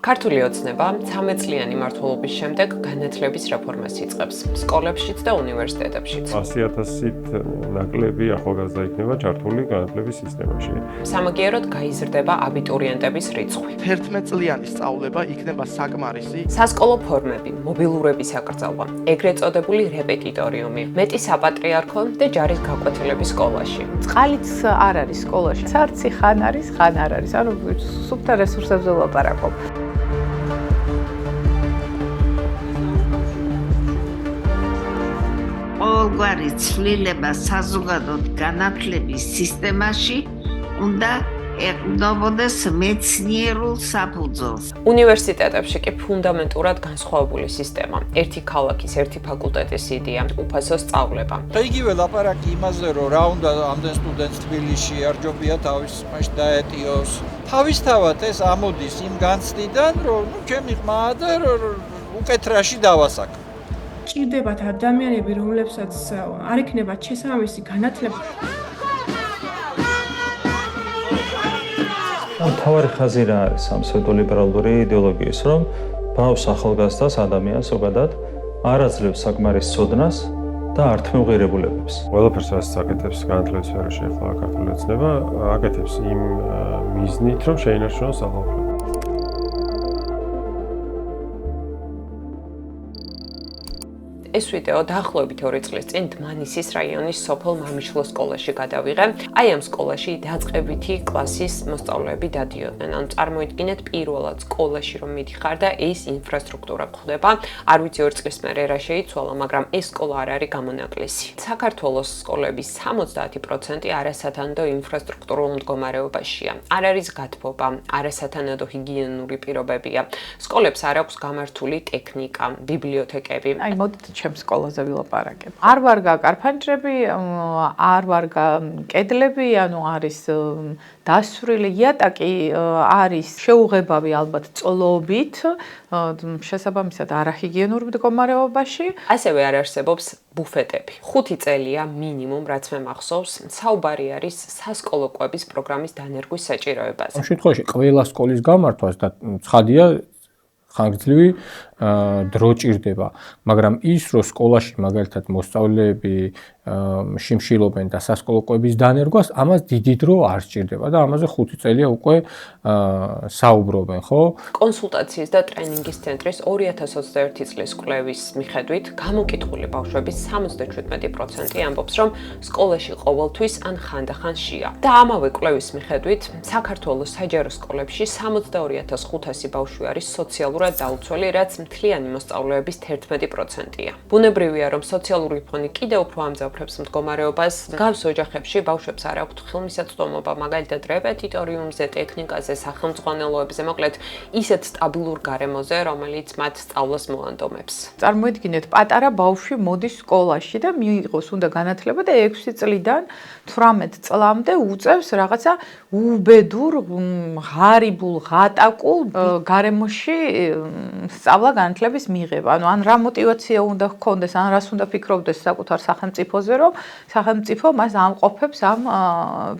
ქართული ოცნება 13 წლიანი მმართველობის შემდეგ განათლების რეფორმას იწყებს სკოლებშიც და უნივერსიტეტებშიც. 100,000-ით ნაკლები ახალგაზრდა იქნება ჩართული განათლების სისტემაში. სამაგიეროდ გაიზრდება აბიტურიენტების რიცხვი. 11 წლიანი სწავლება იქნება საკმარისი. სასკოლო ფორმები, მობილურების აკრძალვა, ეგრეთ წოდებული რეპეტიტორიუმი, მეტი საპატრიარქო და ჯარის გაკვეთილები სკოლაში. წყალიც არ არის სკოლაში. სარცი ხან არის, ხან არ არის. ანუ სუფთა რესურსებზე ვლაპარაკობ. ყოველგვარი ცვლილება საზოგადო განათლების სისტემაში უნდა ეყრდნობოდეს მეცნიერულ საფუძველს. უნივერსიტეტებში კი ფუნდამენტურად განსხვავებული სისტემა. ერთი ქალაქის, ერთი ფაკულტეტის იდეა, უფასო სწავლება. და იგივე ლაპარაკი იმაზე, რომ რა უნდა ამდენ სტუდენტს თბილისში არჯობია თავის მასში დაეტიოს. თავისთავად ეს ამოდის იმ განცდიდან, რომ ჩემი ყმაა და უკეთ რაში დავასაკო. ჭირდებათ ადამიანები, რომლებსაც არ ექნებათ შესაბამისი განათლება. თავარი ხაზი რა არის ამ pseudo-ლიბერალური იდეოლოგიის, რომ ბავშვს ახალგაზრდას ადამიანს ზოგადად არ აძლევს საკმარის ცოდნას და ართმევღირებულებებს. ყველაფერს რასაც აკეთებს განათლების სფეროში ახლა ქართული ოცნება, აკეთებს იმ მიზნით, რომ შეინარჩუნოს სახელმწიფო. ეს ვიდეო დაახლოებით 2 წლის წინ დმანისის რაიონის სოფელ მამიშლოს სკოლაში გადავიღე. აი ამ სკოლაში დაწყებითი კლასის მოსწავლეები დადიოდნენ. ანუ წარმოიდგინეთ პირველად სკოლაში რომ მიდიხარ და ეს ინფრასტრუქტურა გვხვდება. არ ვიცი 2 წლის მერე რა შეიცვალა, მაგრამ ეს სკოლა არ არის გამონაკლისი. საქართველოს სკოლების 70% არასათანადო ინფრასტრუქტურულ მდგომარეობაშია. არ არის გათბობა, არასათანადო ჰიგიენური პირობებია. სკოლებს არ აქვს გამართული ტექნიკა, ბიბლიოთეკები. აი მოდით ჩემს სკოლაზე ვილაპარაკებ. არ ვარგა კარფანჭრები, არ ვარგა კედლები, ანუ არის დასვრილი იატაკი, არის შეუღებავი ალბათ წლობით, შესაბამისად არაჰიგიენურ მდგომარეობაში. ასევე არ არსებობს ბუფეტები. 5 წელია მინიმუმ, რაც მე მახსოვს, საუბარი არის სასკოლო კვების პროგრამის დანერგვის საჭიროებაზე. ამ შემთხვევაში ყველა სკოლის გამართვას და ცხადია ხანგრძლივი დრო ჭირდება, მაგრამ ის რომ სკოლაში მაგალითად მოსწავლეები შიმშილობენ და სასკოლო კვების დანერგვას, ამას დიდი დრო არ სჭირდება და ამაზე 5 წელია უკვე საუბრობენ, ხო? კონსულტაციის და ტრენინგის ცენტრის 2021 წლის კვლევის მიხედვით, გამოკითხული ბავშვების 77% ამბობს, რომ სკოლაში ყოველთვის ან ხანდახან შეა. და ამავე კვლევის მიხედვით, საქართველოს საჯარო სკოლებში 72,500 ბავშვი არის სოციალურად დაუცველი, რაც მთლიანი მოსწავლეების 11%-ია. ბუნებრივია, რომ სოციალური ფონი კიდევ უფრო ამძაფრებს მდგომარეობას. გავს ოჯახებში ბავშვებს არ აქვთ ხელმისაწვდომობა, მაგალითად რეპეტიტორიუმზე, ტექნიკაზე, სახელმძღვანელოებზე, მოკლედ ისეთ სტაბილურ გარემოზე, რომელიც მათ სწავლას მოანდომებს. წარმოიდგინეთ, პატარა ბავშვი მოდის სკოლაში და მიიღოს უნდა განათლება და 6 წლიდან 18 წლამდე უწევს რაღაცა უბედურ, ღარიბულ, ღატაკულ გარემოში სწავლა განათლების მიღება. ანუ ან რა мотиваცია უნდა ჰქონდეს, ან რას უნდა ფიქრობდეს საკუთარ სახელმწიფოზე, რომ სახელმწიფო მას ამყოფებს ამ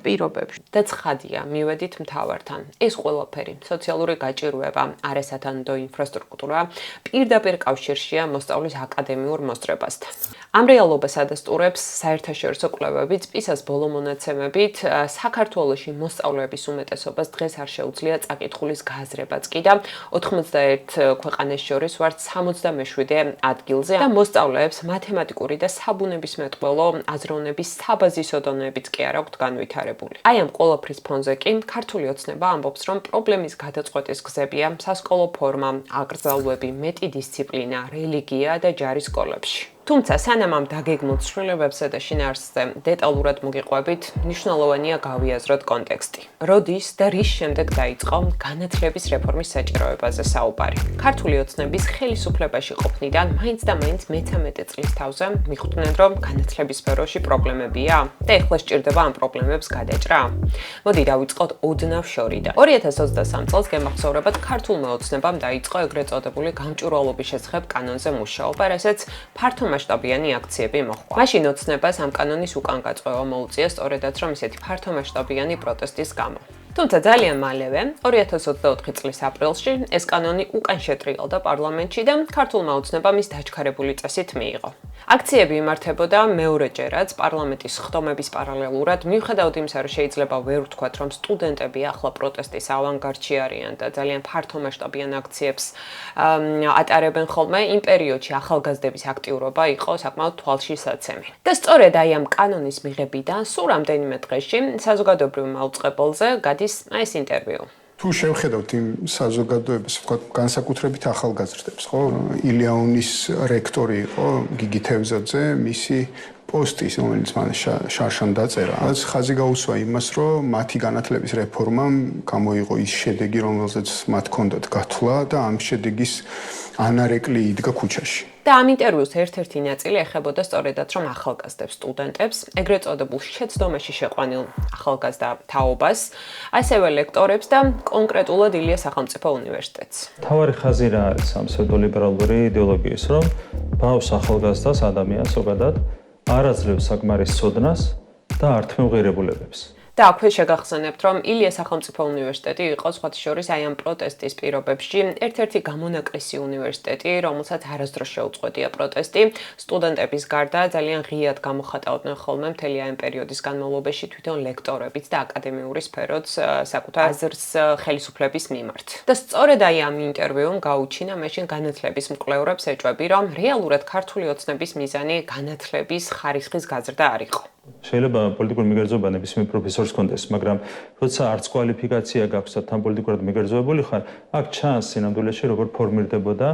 პირობებში. და ცხადია, მივედით მთავართან. ეს ყველაფერი, სოციალური გაჭირვება, არასათანადო ინფრასტრუქტურა, პირდაპირ კავშირშია მოსწავლის აკადემიურ მოსწრებასთან. ამ რეალობას ადასტურებს საერთაშორისო კვლევებიც, პისას ბოლო მონაცემებით, საქართველოში მოსწავლეების უმეტესობას დღეს არ შეუძლია წაკითხulis გააზრებაც კი და 91 ქვეყანას შორის ვართ 77 ადგილზე და მოსწავლეებს მათემატიკური და საბუნებისმეტყველო აზროვნების საბაზისო დონეებიც კი არ აქვთ განვითარებული. აი ამ ყველაფრის ფონზე კი ქართული ოცნება ამბობს, რომ პრობლემის გადაწყვეტის გზებია სასკოლო ფორმა, აკრძალვები, მეტი დისციპლინა, რელიგია და ჯარი სკოლებში. თუმცა სანამ ამ დაგეგმილ ცვლილებებსა და შინაარსზე დეტალურად მოგიყვებით, მნიშვნელოვანია გავიაზროთ კონტექსტი. როდის და რის შემდეგ დაიწყო განათლების რეფორმის საჭიროებაზე საუბარი. ქართული ოცნების ხელისუფლებაში ყოფნიდან მაინც და მაინც მე-13 წლის თავზე მიხვდნენ, რომ განათლების სფეროში პრობლემებია და ეხლა სჭირდება ამ პრობლემებს გადაჭრა. მოდი დავიწყოთ ოდნავ შორიდან. 2023 წელს გემახსოვრებათ ქართულმა ოცნებამ დაიწყო ეგრეთ წოდებული გამჭვირვალობის შესახებ კანონზე მუშაობა, რასაც ფართო მასშტაბიანი აქციები მოჰყვა. მაშინ ოცნებას ამ კანონის უკან გაწყვეტა მოუწია სწორედაც რომ ისეთი ფართო მასშტაბიანი პროტესტის გამო. თუმცა ძალიან მალევე 2024 წლის აპრილში ეს კანონი უკან შეტრიალდა პარლამენტში და ქართულმა ოცნებამ ის დაჩქარებული წესით მიიღო. აქციები იმართებოდა მეორეჯერაც პარლამენტის ხდომების პარალელურად, მიუხედავად იმისა, რომ შეიძლება ვერ ვთქვათ, რომ სტუდენტები ახლა პროტესტის ავანგარდში არიან და ძალიან ფართომასშტაბიან აქციებს ატარებენ ხოლმე, იმ პერიოდში ახალგაზრდების აქტიურობა იყო საკმაოდ თვალშისაცემი. და სწორედ აი ამ კანონის მიღებიდან სულ რამდენიმე დღეში საზოგადოებრივ მაუწყებელზე გადის ეს ინტერვიუ. თუ შევხედავთ იმ საზოგადოებას, ვთქვათ, განსაკუთრებით ახალგაზრდებს, ხო? ილიაონის რექტორი იყო გიგი თევზაძე, მისი პოსტის, რომელიც მან შარშან დაწერა, ხაზი გაუსვა იმას, რომ მათი განათლების რეფორმამ გამოიღო ის შედეგი, რომელზეც მათ ჰქონდათ გათვლა და ამ შედეგის ანარეკლი იდგა ქუჩაში. და ამ ინტერვიუს ერთ-ერთი ნაწილი ეხებოდა სწორედაც რომ ახალგაზრდებს, სტუდენტებს, ეგრეთ წოდებულ შეცდომაში შეყვანილ ახალგაზრდა თაობას, ასევე ლექტორებს და კონკრეტულად ილიას სახელმწიფო უნივერსიტეტს. თავარი ხაზი რა არის ამ ფსევდოლიბერალური იდეოლოგიის, რომ ბავშვს ახალგაზრდას ადამიანს ზოგადად არ აძლევს საკმარის ცოდნას და ართმევღირებულებებს. და აქვე შეგახსენებთ, რომ ილიას სახელმწიფო უნივერსიტეტი იყო სხვათა შორის აი ამ პროტესტის პირობებში ერთ-ერთი გამონაკლისი უნივერსიტეტი, რომელსაც არასდროს შეუწყვეტია პროტესტი. სტუდენტების გარდა ძალიან ღიად გამოხატავდნენ ხოლმე მთელი ამ პერიოდის განმავლობაში თვითონ ლექტორებიც და აკადემიური სფეროც საკუთარ აზრს ხელისუფლების მიმართ. და სწორედ აი ამ ინტერვიუმ გაუჩინა მაშინ განათლების მკვლევრებს ეჭვები, რომ რეალურად ქართული ოცნების მიზანი განათლების ხარისხის გაზრდა არ იყო. შეიძლება პოლიტიკური მიგერძობა ნებისმიერ პროფესორს კონდეს, მაგრამ როცა არც კვალიფიკაცია გაქვს და თან პოლიტიკურად მიგერძოებული ხარ, აქ ჩანს სინამდვილეში როგორ ფორმირდებოდა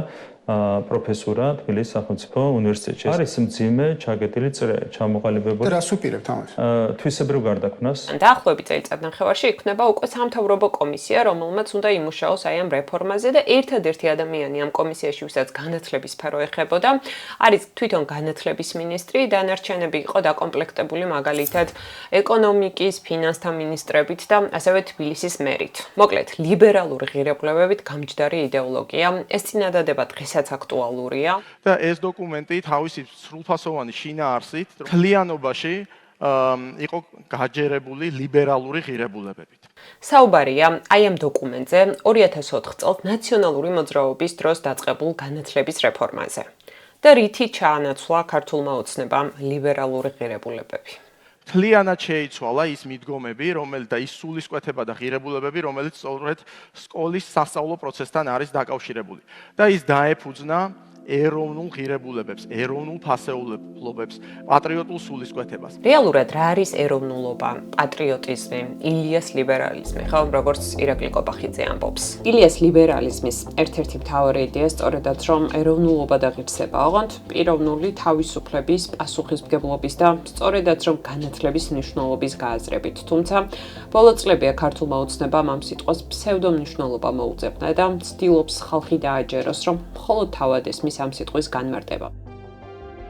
პროფესურა თბილისის სახელმწიფო უნივერსიტეტში. არის მძიმე ჩაგეტილი წრე, ჩამოყალიბებული. და რას უპირებთ ამას? თვისებრივ გარდაქმნას. დაახლოებით წელიწადნახევარში იქნება უკვე სამთავრობო კომისია, რომელმაც უნდა იმუშაოს აი ამ რეფორმაზე და ერთადერთი ადამიანი ამ კომისიაში, ვისაც განათლების სფერო ეხებოდა, არის თვითონ განათლების მინისტრი, დანარჩენები იყო დაკომპლექტებული მაგალითად ეკონომიკის, ფინანსთა მინისტრებით და ასევე თბილისის მერით. მოკლედ, ლიბერალური ღირებულებებით გამჯდარი იდეოლოგია, ეს წინადადება დღესაც აქტუალურია. და ეს დოკუმენტი თავისი სრულფასოვანი შინაარსით მთლიანობაში იყო გაჯერებული ლიბერალური ღირებულებებით. საუბარია აი ამ დოკუმენტზე 2004 წელს ნაციონალური მოძრაობის დროს დაწყებულ განათლების რეფორმაზე. და რითი ჩაანაცვლა ქართულმა ოცნებამ ლიბერალური ღირებულებები. მთლიანად შეიცვალა ის მიდგომები, და ის სულისკვეთება და ღირებულებები, რომელიც სწორედ სკოლის სასწავლო პროცესთან არის დაკავშირებული. და ის დაეფუძნა ეროვნულ ღირებულებებს, ეროვნულ ფასეულობებს, პატრიოტულ სულისკვეთებას. რეალურად რა არის ეროვნულობა, პატრიოტიზმი, ილიას ლიბერალიზმი, ხო, როგორც ირაკლი კობახიძე ამბობს. ილიას ლიბერალიზმის ერთ-ერთი მთავარი იდეა სწორედაც რომ ეროვნულობა და ღირსება ოღონდ პიროვნული თავისუფლების, პასუხისმგებლობის და სწორედაც რომ განათლების მნიშვნელობის გააზრებით. თუმცა ბოლო წლებია ქართულმა ოცნებამ ამ სიტყვას ფსევდომნიშვნელობა მოუწევნა და ცდილობს ხალხი დააჯეროს, რომ მხოლოდ თავად ეს ამ სიტყვის განმარტება.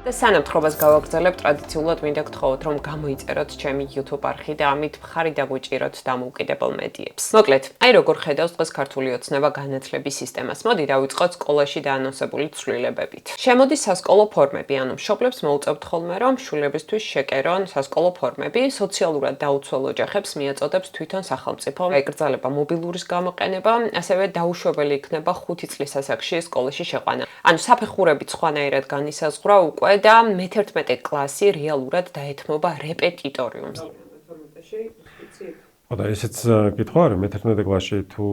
და სანამ თხრობას გავაგრძელებ, ტრადიციულად მინდა გთხოვოთ, რომ გამოიწეროთ ჩემი YouTube არხი და ამით მხარი დაგვიჭიროთ დამოუკიდებელ მედიებს. მოკლედ, აი როგორ ხედავს დღეს ქართული ოცნება განათლების სისტემას. მოდი დავიწყოთ სკოლაში დაანონსებული ცვლილებებით. შემოდის სასკოლო ფორმები, ანუ მშობლებს მოუწევთ ხოლმე, რომ შვილებისთვის შეკერონ სასკოლო ფორმები, სოციალურად დაუცველ ოჯახებს მიაწოდებს თვითონ სახელმწიფო. ეკრძალება მობილურის გამოყენება, ასევე დაუშვებელი იქნება 5 წლის ასაკში სკოლაში შეყვანა. ანუ საფეხურებით სხვანაირად განისაზღვრა უკვე და მე-11 კლასი რეალურად დაეთმობა რეპეტიტორიუმს. და ესეც კითხვა არის მე-11 კლასში თუ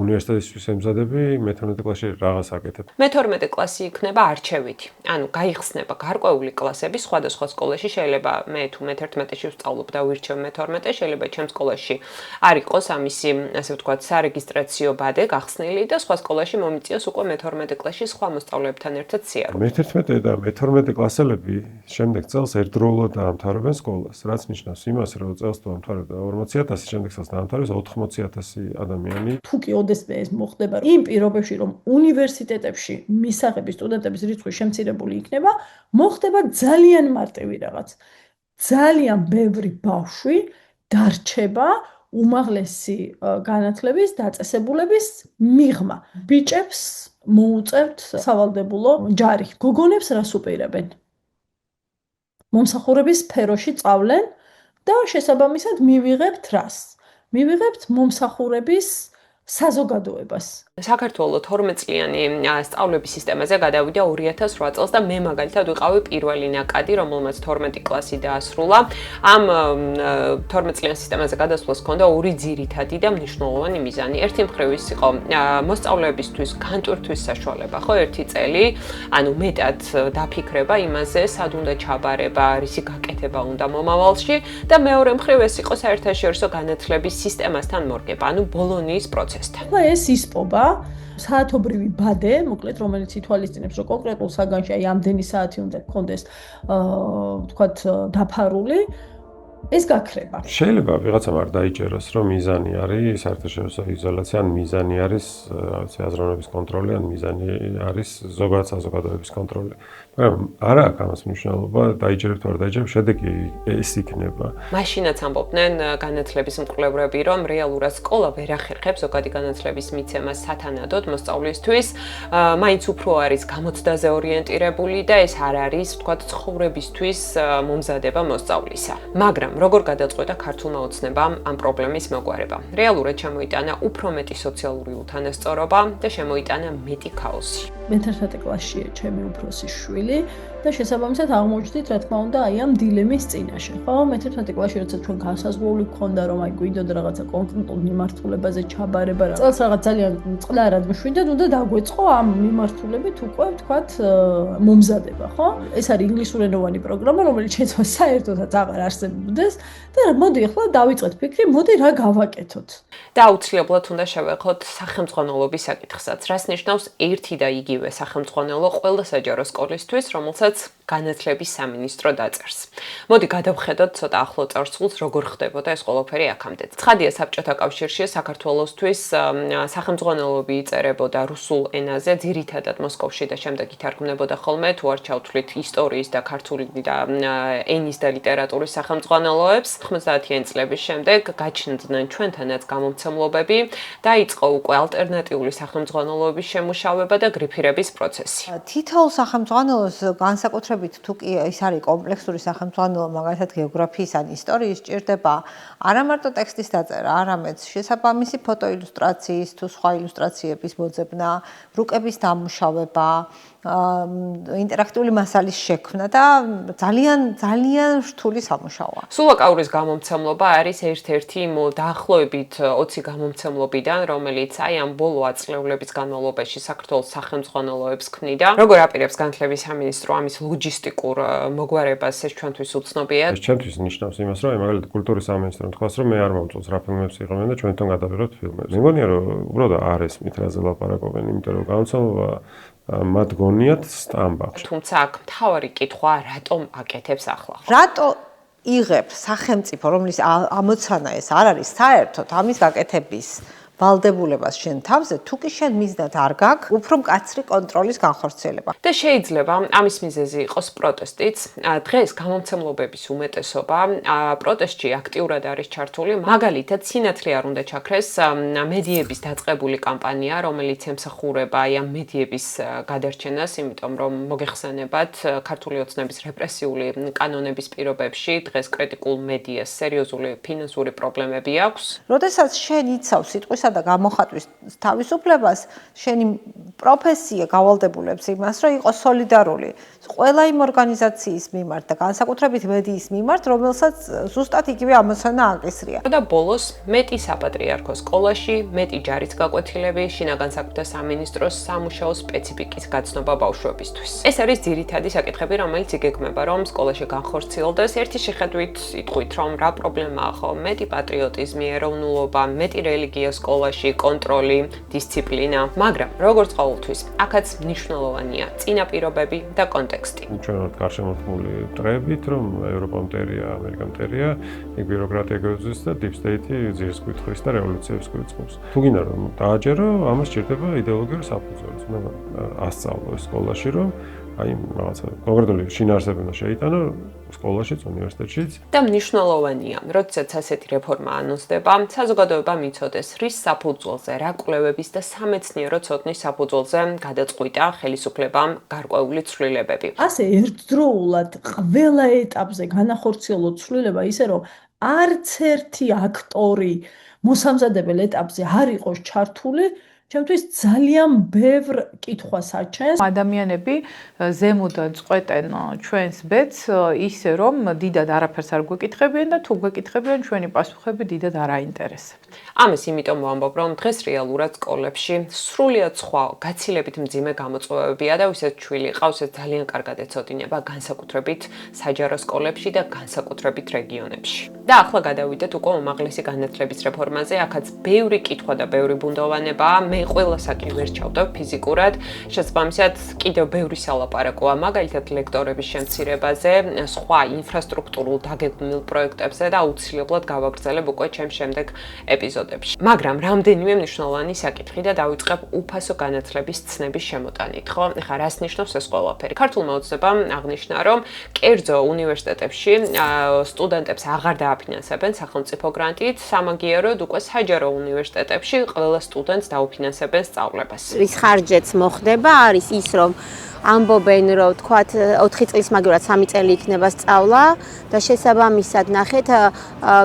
უნივერსიტეტისთვის ემზადები, მე-11 კლასში რაღაც აკეთებ. მე-12 კლასი იქნება არჩევითი. ანუ გაიხსნება გარკვეული კლასები სხვადასხვა სკოლაში, შეიძლება მე თუ მე-11-ში ვსწავლობ და ვირჩევ მე-12, შეიძლება ჩემ სკოლაში არ იყოს ამისი, ასე ვთქვათ, სარეგისტრაციო ბადე გახსნილი და სხვა სკოლაში მომიწიოს უკვე მე-12 კლასში სხვა მოსწავლეებთან ერთად სიარული. მე-11 და მე-12 კლასელები შემდეგ წელს ერთდროულად დაამთავრებენ სკოლას, რაც ნიშნავს იმას, რომ წელს თუ ამთავრებდა 40,000, შემდეგ წელს დაამთავრებს 80,000 ადამიანი. თუ კი ოდესმე ეს მოხდება, იმ პირობებში, რომ უნივერსიტეტებში მისაღები სტუდენტების რიცხვი შემცირებული იქნება, მოხდება ძალიან მარტივი რაღაც. ძალიან ბევრი ბავშვი დარჩება უმაღლესი განათლების დაწესებულების მიღმა. ბიჭებს მოუწევთ სავალდებულო ჯარი. გოგონებს რას უპირებენ? მომსახურების სფეროში წავლენ და შესაბამისად მივიღებთ რას? მივიღებთ მომსახურების საზოგადოებას. საქართველოს 12 წლიანი სწავლების სისტემაზე გადავიდა 2008 წელს და მე მაგალითად ვიყავი პირველი ნაკადი, რომელმაც 12 კლასი დაასრულა. ამ 12 წლიან სისტემაზე გადასვლას ჰქონდა ორი ძირითადი და მნიშვნელოვანი მიზანი. ერთი მხრივ ის იყო მოსწავლეებისთვის განტვირთვის საშუალება, ხო, ერთი წელი, ანუ მეტად დაფიქრება იმაზე, სად უნდა ჩაბარება, რისი გაკეთება უნდა მომავალში და მეორე მხრივ ეს იყო საერთაშორისო განათლების სისტემასთან მორგება, ანუ ბოლონიის პროცესთან. ეს ისპობა საათობრივი ბადე, მოკლედ, რომელიც ითვალისწინებს, რომ კონკრეტულ საგანში აი ამდენი საათი უნდა გქონდეს, ვთქვათ, დაფარული, ეს გაქრება. შეიძლება ვიღაცამ არ დაიჯეროს, რომ მიზანი არის საერთაშორისო იზოლაცია, ან მიზანი არის რაღაცა აზროვნების კონტროლი, ან მიზანი არის ზოგადად საზოგადოების კონტროლი. მაგრამ არა აქვს ამას მნიშვნელობა, დაიჯერებთ თუ არ დაიჯერებთ, შედეგი ეს იქნება. მაშინაც ამბობდნენ განათლების მკვლევრები, რომ რეალურად სკოლა ვერ ახერხებს ზოგადი განათლების მიცემას სათანადოდ მოსწავლისთვის, მაინც უფრო არის გამოცდაზე ორიენტირებული და ეს არ არის, ვთქვათ, ცხოვრებისთვის მომზადება მოსწავლისა. მაგრამ როგორ გადაწყვეტა ქართულმა ოცნებამ ამ პრობლემის მოგვარება? რეალურად შემოიტანა უფრო მეტი სოციალური უთანასწორობა და შემოიტანა მეტი ქაოსი. მე-11 კლასშია ჩემი უფროსი შვილი და შესაბამისად აღმოჩნდით, რა თქმა უნდა, აი ამ დილემის წინაშე, ხო? მე-11 კლასში როცა ჩვენ განსაზღვრული გქონდა, რომ აი გვინდოდა რაღაცა კონკრეტულ მიმართულებაზე ჩაბარება, წელს რაღაც ძალიან წყლარად მშვიდად უნდა დაგვეწყო ამ მიმართულებით უკვე, ვთქვათ, მომზადება, ხო? ეს არის ინგლისურენოვანი პროგრამა, რომელიც შეცვალა საერთოდაც აღარ არსებობდეს და მოდი ახლა დავიწყეთ ფიქრი, მოდი რა გავაკეთოთ. და აუცილებლად უნდა შევეხოთ სახელმძღვანელობის საკითხსაც, რაც ნიშნავს ერთი და იგივე სახელმძღვანელო ყველა საჯარო სკოლისთვის, რომელსაც განათლების სამინისტრო დაწერს. მოდი გადავხედოთ ცოტა ახლო წარსულს, როგორ ხდებოდა ეს ყველაფერი აქამდე. ცხადია, საბჭოთა კავშირში საქართველოსთვის სახელმძღვანელოები იწერებოდა რუსულ ენაზე, ძირითადად მოსკოვში და შემდეგ ითარგმნებოდა ხოლმე, თუ არ ჩავთვლით ისტორიის და ქართული და ენის და ლიტერატურის სახელმძღვანელოებს. 90-იანი წლების შემდეგ გაჩნდნენ ჩვენთანაც გამომცემლობები, დაიწყო უკვე ალტერნატიული სახელმძღვანელოების შემუშავება და გრიფირების პროცესი. თითოეულ სახელმძღვანელოს განსაკუთრებით თუ კი ის არის კომპლექსური სახელმძღვანელო, მაგალითად გეოგრაფიის ან ისტორიის, სჭირდება არა მარტო ტექსტის დაწერა, არამედ შესაბამისი ფოტოილუსტრაციის თუ სხვა ილუსტრაციების მოძებნა, რუკების დამუშავება, ინტერაქტიული მასალის შექმნა და ძალიან რთული სამუშაოა. სულაკაურის გამომცემლობა არის ერთ-ერთი დაახლოებით 20 გამომცემლობიდან, რომელიც აი ამ ბოლო ათწლეულების განმავლობაში საქართველოს სახელმძღვანელოებს ქმნიდა. როგორ აპირებს განათლების სამინისტრო ამის ლოჯისტიკურ მოგვარებას, ეს ჩვენთვის უცნობია. ეს ჩვენთვის ნიშნავს იმას, რომ მაგალითად კულტურის სამინისტრომ თქვას, რომ მე არ მომწონს რა ფილმებს იღებენ და ჩვენთან გადავიღებთ ფილმებს. მე მგონია, რომ უბრალოდ არ ესმით რაზე ლაპარაკობენ, იმიტომ რომ გამომცემლობა მათ გონიათ სტამბაში. თუმცა აქ მთავარი კითხვა, რატომ აკეთებს ახლა? რატო იღებს სახელმწიფო, რომლის ამოცანა ეს არ არის საერთოდ ამის გაკეთების ვალდებულებას შენ თავზე, თუ კი შენ მიზნად არ გაქვს უფრო მკაცრი კონტროლის განხორციელება. და შეიძლება ამის მიზეზი იყოს პროტესტიც. დღეს გამომცემლობების უმეტესობა პროტესტში აქტიურად არის ჩართული. მაგალითად, სინათლე არ უნდა ჩაქრეს მედიების დაწყებული კამპანია, რომელიც ემსახურება აი ამ მედიების გადარჩენას, იმიტომ რომ მოგეხსენებათ, ქართული ოცნების რეპრესიული კანონების პირობებში დღეს კრიტიკულ მედიას სერიოზული ფინანსური პრობლემები აქვს. როდესაც შენ იცავ სიტყვისა და გამოხატვის თავისუფლებას, შენი პროფესია გავალდებულებს იმას, რომ იყოს სოლიდარული ყველა იმ ორგანიზაციის მიმართ და განსაკუთრებით მედიის მიმართ, რომელსაც ზუსტად იგივე ამოცანა აკისრია. და ბოლოს მეტი საპატრიარქო სკოლაში, მეტი ჯარით გაკვეთილები, შინაგან საქმეთა სამინისტროს სამუშაო სპეციფიკის გაცნობა ბავშვებისთვის. ეს არის ძირითადი საკითხები, რომელიც იგეგმება, რომ სკოლაში განხორციელდეს. ერთი შეხედვით იტყვით, რომ რა პრობლემაა ხო, მეტი პატრიოტიზმი, ეროვნულობა, მეტი რელიგია სკოლაში, კონტროლი, დისციპლინა, მაგრამ როგორც ყოველთვის, აქაც მნიშვნელოვანია წინაპირობები და კონტექსტი. ჩვენ ვართ გარშემორტყმული მტრებით, რომ ევროპა მტერია, ამერიკა მტერია, იქ ბიუროკრატია გვეძვის და deep state ძირს კითხვის და რევოლუციებს გვიწყობს. თუ გინდა რომ დააჯერო, ამას სჭირდება იდეოლოგიური საფუძველი. უნდა ასწავლო სკოლაში, რომ აი რაღაცა კონკრეტული შინაარსებმა შეიტანა სკოლაშიც, უნივერსიტეტშიც. და მნიშვნელოვანია, როდესაც ასეთი რეფორმა ანონსდება, საზოგადოებამ იცოდეს, რის საფუძველზე, რა კვლევების და სამეცნიერო ცოდნის საფუძველზე გადაწყვიტა ხელისუფლებამ გარკვეული ცვლილებები. ასე ერთდროულად ყველა ეტაპზე განახორციელოთ ცვლილება ისე, რომ არც ერთი აქტორი მოსამზადებელ ეტაპზე არ იყოს ჩართული, ჩემთვის ძალიან ბევრ კითხვას აჩენს. ადამიანები ზემოდან წყვეტენ ჩვენს ბედს ისე რომ დიდად არაფერს არ გვეკითხებიან და თუ გვეკითხებიან ჩვენი პასუხები დიდად არ აინტერესებთ. ამას იმიტომ ვამბობ, რომ დღეს რეალურად სკოლებში სრულიად სხვა გაცილებით მძიმე გამოწვევებია და ვისაც ჩვილი ყავს, ეს ძალიან კარგად ეცოდინება განსაკუთრებით საჯარო სკოლებში და განსაკუთრებით რეგიონებში. და ახლა გადავიდეთ უკვე უმაღლესი განათლების რეფორმაზე, აქაც ბევრი კითხვა და ბევრი ბუნდოვანებაა. მე ყველასა კი ვერ ჩავდებ ფიზიკურად, შესაბამისად კიდევ ბევრი სალაპარაკოა, მაგალითად ლექტორების შემცირებაზე, სხვა ინფრასტრუქტურულ დაგეგმილ პროექტებზე და აუცილებლად გავაგრძელებ უკვე ჩემს შემდეგ ეპიზოდებში. მაგრამ რამდენიმე მნიშვნელოვანი საკითხი და დავიწყებ უფასო განათლების ცნების შემოტანით, ხო? ეხლა რას ნიშნავს ეს ყველაფერი? ქართულმა ოცნებამ აღნიშნა, რომ კერძო უნივერსიტეტებში სტუდენტებს აღარ დააფინანსებენ სახელმწიფო გრანტით, სამაგიეროდ უკვე საჯარო უნივერსიტეტებში ყველა სტუდენტს დაუფინანსებენ სწავლებას. რის ხარჯეც მოხდება არის ის, რომ ამბობენ, რომ თქვათ 4 წლის მაგივრად 3 წელი იქნება სწავლა და შესაბამისად ნახეთ,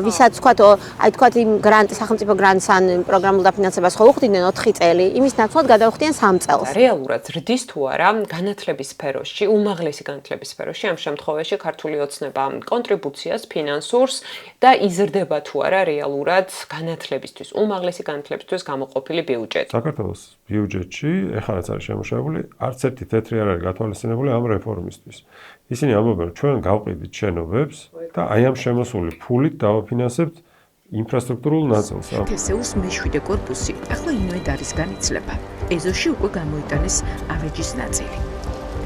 ვისაც თქვათ, აი თქვათ იმ გრანტ სახელმწიფო გრანტს ან პროგრამულ დაფინანსებას ხო უხდიდნენ 4 წელი, იმის ნაცვლად გადავხდიან 3 წელს. რეალურად ზრდის თუ არა განათლების სფეროში, უმაღლესი განათლების სფეროში ამ შემთხვევაში ქართული ოცნება კონტრიბუციას ფინანსურს და იზრდება თუ არა რეალურად განათლებისთვის, უმაღლესი განათლებისთვის გამოყოფილი ბიუჯეტი. საქართველოს ბიუჯეტში ეხლაც არის შემუშავებული არც ერთი თეთრი არ არის გათვალისწინებული ამ რეფორმისთვის. ისინი ამბობენ, ჩვენ გავყიდით შენობებს და აი ამ შემოსული ფულით დავაფინანსებთ ინფრასტრუქტურულ ნაწილს. თესეუს მე-7 კორპუსი ახლა ინვედ არის განიცლება. ეზოში უკვე გამოიტანეს ავეჯის ნაწილი.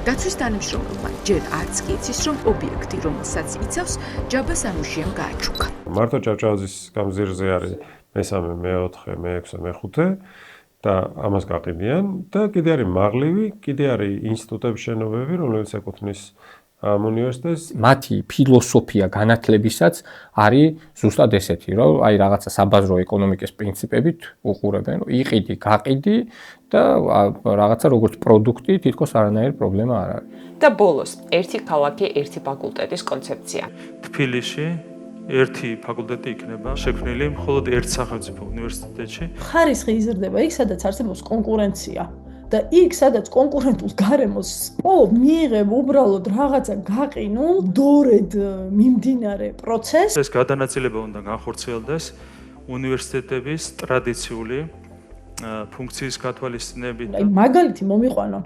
დაცვის თანამშრომლობა ჯერ არც კი იცის, რომ ობიექტი, რომელსაც იცავს, ჯაბასამუშიამ გააჩუქა. მარტო ჭავჭავაძის გამზირზე არის მე-3, მე-4, მე-6, მე-5 და ამას გაყიდიან და კიდე არის მაღლივი, კიდე არის ინსტიტუტების შენობები, რომლებიც ეკუთვნის ამ უნივერსიტეტს. მათი ფილოსოფია განათლებისაც არის ზუსტად ესეთი, რომ აი რაღაცა საბაზრო ეკონომიკის პრინციპებით უყურებენ, რომ იყიდი, გაყიდი და რაღაცა როგორც პროდუქტი თითქოს არანაირი პრობლემა არ არის. და ბოლოს, ერთი ქალაქი, ერთი ფაკულტეტის კონცეფცია. თბილისში ერთი ფაკულტეტი იქნება შექმნილი მხოლოდ ერთ სახელმწიფო უნივერსიტეტში. ხარისხი იზრდება იქ, სადაც არსებობს კონკურენცია. და იქ, სადაც კონკურენტულ გარემოს მიიღებ უბრალოდ რაღაცა გაყინულ, დორედ მიმდინარე პროცესს. ეს გადანაწილება უნდა განხორციელდეს უნივერსიტეტების ტრადიციული ფუნქციის გათვალისწინებით. აი მაგალითი მომიყვანონ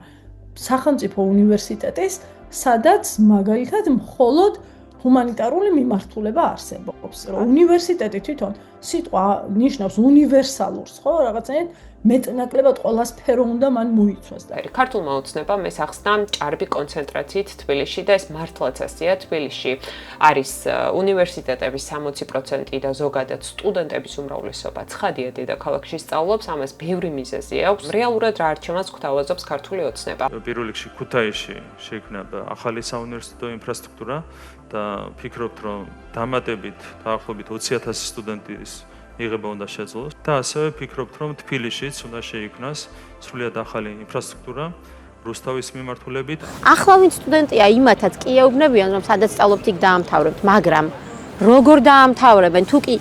სახელმწიფო უნივერსიტეტის, სადაც მაგალითად მხოლოდ ჰუმანიტარული მიმართულება არსებობს. რომ უნივერსიტეტი თვითონ სიტყვა ნიშნავს უნივერსალურს, ხო, რაღაცნაირად მეტნაკლებად ყველა სფერო უნდა მან მოიცვას. ქართულმა ოცნებამ ეს ახსნა ჭარბი კონცენტრაციით თბილისში და ეს მართლაც ასეა. თბილისში არის უნივერსიტეტების 60% და ზოგადად სტუდენტების უმრავლესობა ცხადია დედაქალაქში სწავლობს, ამას ბევრი მიზეზი აქვს. რეალურად რა არჩევანს გვთავაზობს ქართული ოცნება? პირველ რიგში ქუთაისში შეიქმნა ახალი საუნივერსიტეტო ინფრასტრუქტურა და ფიქრობთ, რომ დამატებით დაახლოებით 20,000 სტუდენტის მიღება უნდა შეძლოს და ასევე ფიქრობთ, რომ თბილისშიც უნდა შეიქმნას სრულიად ახალი ინფრასტრუქტურა რუსთავის მიმართულებით. ახლა ვინც სტუდენტია, იმათაც კი ეუბნებიან, რომ სადაც სწავლობთ იქ დაამთავრებთ, მაგრამ როგორ დაამთავრებენ? თუ კი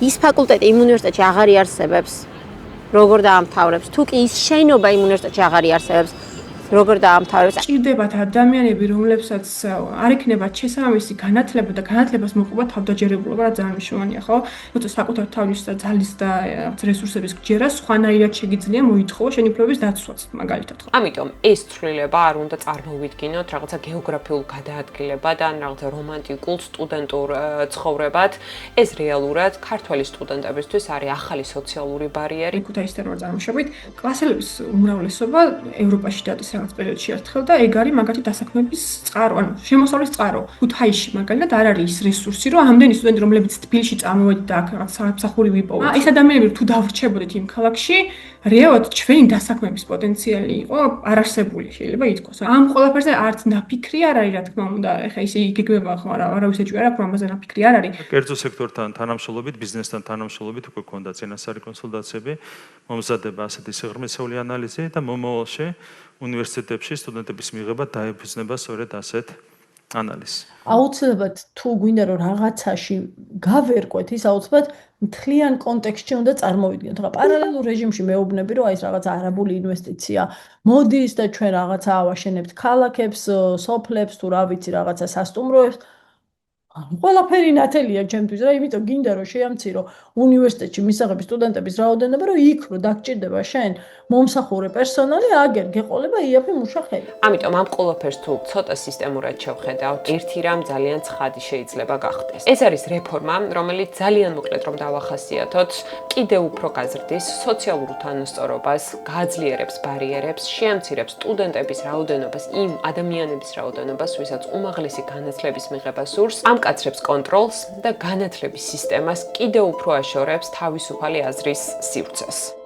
ის ფაკულტეტი იმ უნივერსიტეტში აღარ იარსებებს, როგორ დაამთავრებს? თუ კი ის შენობა იმ უნივერსიტეტში აღარ იარსებებს, როგორ დაამთავრებს? ჭირდებათ ადამიანები, რომლებსაც არ ექნებათ შესაბამისი განათლება და განათლებას მოყვება თავდაჯერებულობა, რა ძალიან მნიშვნელოვანია, ხო? როცა საკუთარ თავის ძალის და რესურსების გჯერა სხვანაირად შეგიძლია მოითხოვო შენიფრობის დაცვაც, მაგალითად. ამიტომ ეს ცვლილება არ უნდა წარმოვიდგინოთ რაღაცა გეოგრაფიულ გადაადგილებად ან რაღაცა რომანტიკულ სტუდენტურ ცხოვრებად. ეს რეალურად ქართველი სტუდენტებისთვის არის ახალი სოციალური ბარიერი. ქუთაისთან ვარ წარმოშობით, კლასელების უმრავლესობა ევროპაში დადის რაღაც პერიოდში ერთხელ და ეგ არის მაგათი დასაქმების წყარო, ანუ შემოსავლის წყარო. ქუთაისში მაგალითად არ არის ის რესურსი, რომ ამდენი სტუდენტი, რომლებიც თბილისში წამოვედით და აქ რაღაც სამსახური ვიპოვოთ. ეს ადამიანები თუ დავრჩებოდეთ იმ ქალაქში, რეალურად ჩვენი დასაქმების პოტენციალი იყო არარსებული, შეიძლება ითქვას. ამ ყველაფერზე არც ნაფიქრი არ არის, რა თქმა უნდა, ეხლა ისე იგეგმება ხო, არავის ეჭვი არ აქვს, რომ ამაზე ნაფიქრი არ არის. კერძო სექტორთან თანამშრომლობით, ბიზნესთან თანამშრომლობით უკვე ქონდა წინასწარი კონსულტაციები, მომზადება ასეთი სიღრმისეული ანალიზი და მომავალში უნივერსიტეტებში სტუდენტების მიღება დაეფუძნება სწორედ ასეთ ანალიზი. აუცილებლად თუ გვინდა რომ რაღაცაში გავერკვეთ, ის აუცილებლად მთლიან კონტექსტში უნდა წარმოვიდგინოთ. რა პარალელურ რეჟიმში მეუბნები რომ აი ეს რაღაც არაბული ინვესტიცია მოდის და ჩვენ რაღაცა ავაშენებთ ქალაქებს, სოფლებს თუ რა ვიცი რაღაცა სასტუმროებს. ყველაფერი ნათელია ჩემთვის რა, იმიტომ გინდა რომ შეამცირო უნივერსიტეტში მისაღები სტუდენტების რაოდენობა, რომ იქ რო დაგჭირდება შენ მომსახურე პერსონალი, აგერ გეყოლება იაფი მუშა ხელი. ამიტომ ამ ყველაფერს თუ ცოტა სისტემურად შევხედავთ, ერთი რამ ძალიან ცხადი შეიძლება გახდეს. ეს არის რეფორმა, რომელიც ძალიან მოკლედ რომ დავახასიათოთ, კიდევ უფრო გაზრდის სოციალურ თანასწორობას, გააძლიერებს ბარიერებს, შეამცირებს სტუდენტების რაოდენობას, იმ ადამიანების რაოდენობას, ვისაც უმაღლესი განათლების მიღება სურს, ამკაცრებს კონტროლს და განათლების სისტემას კიდევ უფრო აშორებს თავისუფალი აზრის სივრცეს.